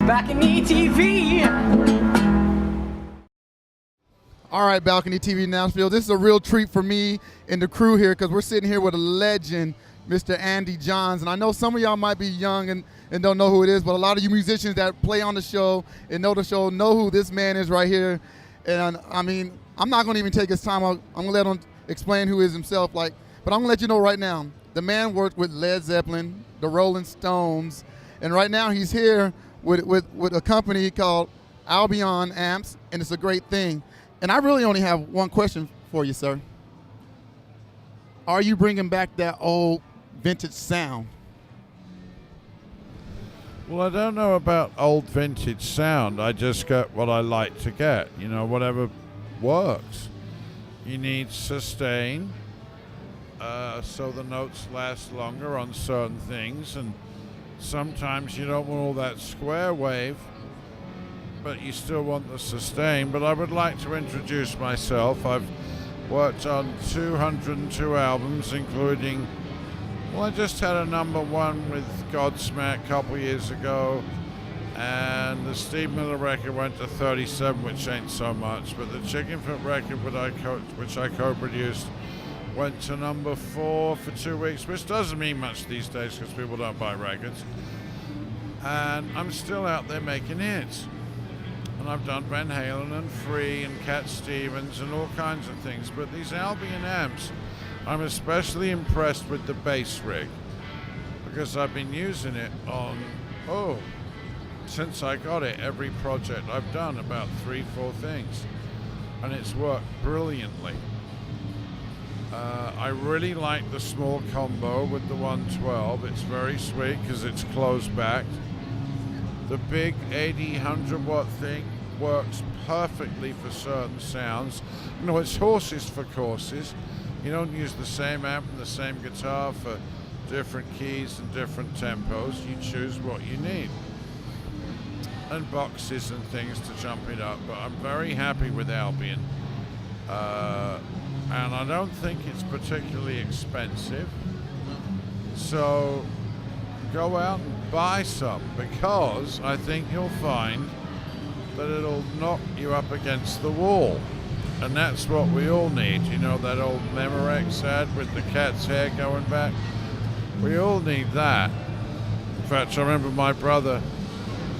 BalconyTV. All right, Balcony TV Nashville. This is a real treat for me and the crew here because we're sitting here with a legend, Mr. Eddie Johns. And I know some of y'all might be young and don't know who it is, but a lot of you musicians that play on the show and know the show know who this man is right here. And I mean, I'm not going to even take his time. I'm going to let him explain who he is himself. But I'm going to let you know right now, the man worked with Led Zeppelin, the Rolling Stones, and right now he's here with a company called Albion Amps, and it's a great thing. And I really only have one question for you, sir. Are you bringing back that old vintage sound? Well, I don't know about old vintage sound. I just get what I like to get, you know, whatever works. You need sustain, so the notes last longer on certain things, and sometimes you don't want all that square wave, but you still want the sustain. But I would like to introduce myself. I've worked on 202 albums, including, well, I just had a #1 with Godsmack a couple years ago, and the Steve Miller record went to 37, which ain't so much, but the Chickenfoot record, which I co-produced, went to #4 for 2 weeks, which doesn't mean much these days because people don't buy records. And I'm still out there making hits. And I've done Van Halen and Free and Cat Stevens and all kinds of things. But these Albion amps, I'm especially impressed with the bass rig because I've been using it on, since I got it, every project I've done, about 3-4 things. And it's worked brilliantly. I really like the small combo with the 112. It's very sweet because it's closed back. The big 80, 100-watt thing works perfectly for certain sounds. You know, it's horses for courses. You don't use the same amp and the same guitar for different keys and different tempos. You choose what you need. And boxes and things to jump it up. But I'm very happy with Albion. And I don't think it's particularly expensive. So go out and buy some, because I think you'll find that it'll knock you up against the wall. And that's what we all need. You know that old Memorex ad with the cat's hair going back? We all need that. In fact, I remember my brother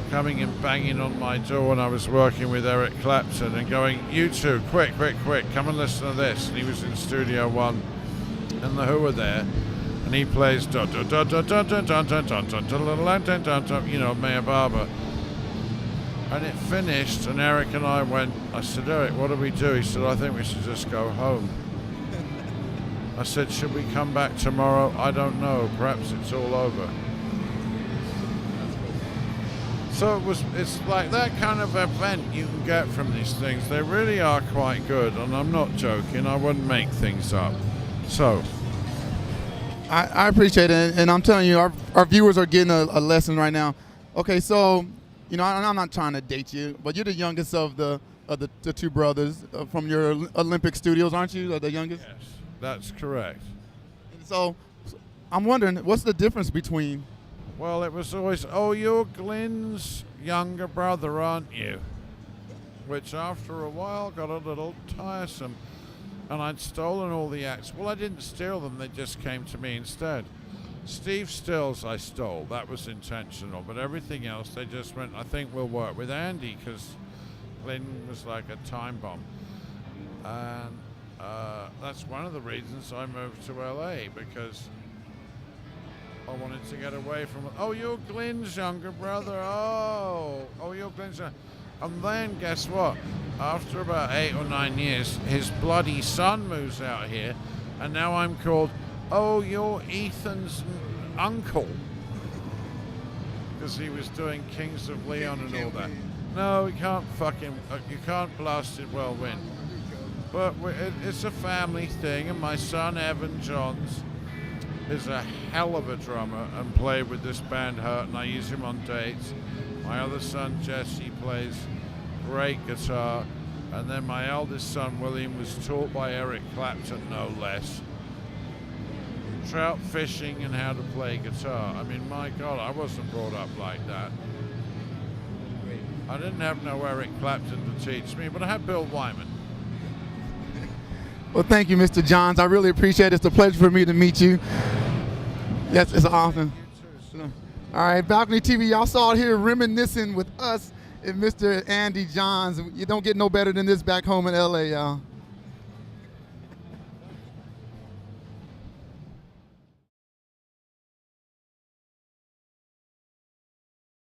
coming and banging on my door when I was working with Eric Clapton and going, "You two, quick, come and listen to this." And he was in Studio One, and the Who were there, and he plays you know, Maya Barber. And it finished, and Eric and I went, I said, "Eric, what do we do?" He said, "I think we should just go home." I said, "Should we come back tomorrow?" "I don't know, perhaps it's all over." So it's like that kind of event you can get from these things. They really are quite good, and I'm not joking. I wouldn't make things up. So I appreciate it, and I'm telling you, our viewers are getting a lesson right now. Okay, so, you know, I'm not trying to date you, but you're the youngest of the two brothers from your Olympic studios, aren't you? The youngest? Yes, that's correct. And so I'm wondering, what's the difference between... Well, it was always, "Oh, you're Glyn's younger brother, aren't you?" Which after a while got a little tiresome. And I'd stolen all the acts. Well, I didn't steal them, they just came to me instead. Steve Stills I stole, that was intentional. But everything else, they just went, "I think we'll work with Andy," because Glyn was like a time bomb. And that's one of the reasons I moved to LA, because I wanted to get away from, "Oh, you're Glyn's younger brother. Oh, you're Glyn's younger." And then guess what? After about 8 or 9 years, his bloody son moves out here, and now I'm called, "Oh, you're Ethan's uncle," because he was doing Kings of Leon and all that. No, you can't blast it well win. But it's a family thing, and my son Evan Johns is a hell of a drummer and played with this band Hurt, and I use him on dates. My other son Jesse plays great guitar, and then my eldest son William was taught by Eric Clapton, no less, trout fishing and how to play guitar. I mean, my God, I wasn't brought up like that. I didn't have no Eric Clapton to teach me, but I had Bill Wyman. Well, thank you, Mr. Johns. I really appreciate it. It's a pleasure for me to meet you. Yes, it's awesome. All right, Balcony TV, y'all saw it here reminiscing with us and Mr. Andy Johns. You don't get no better than this back home in LA, y'all.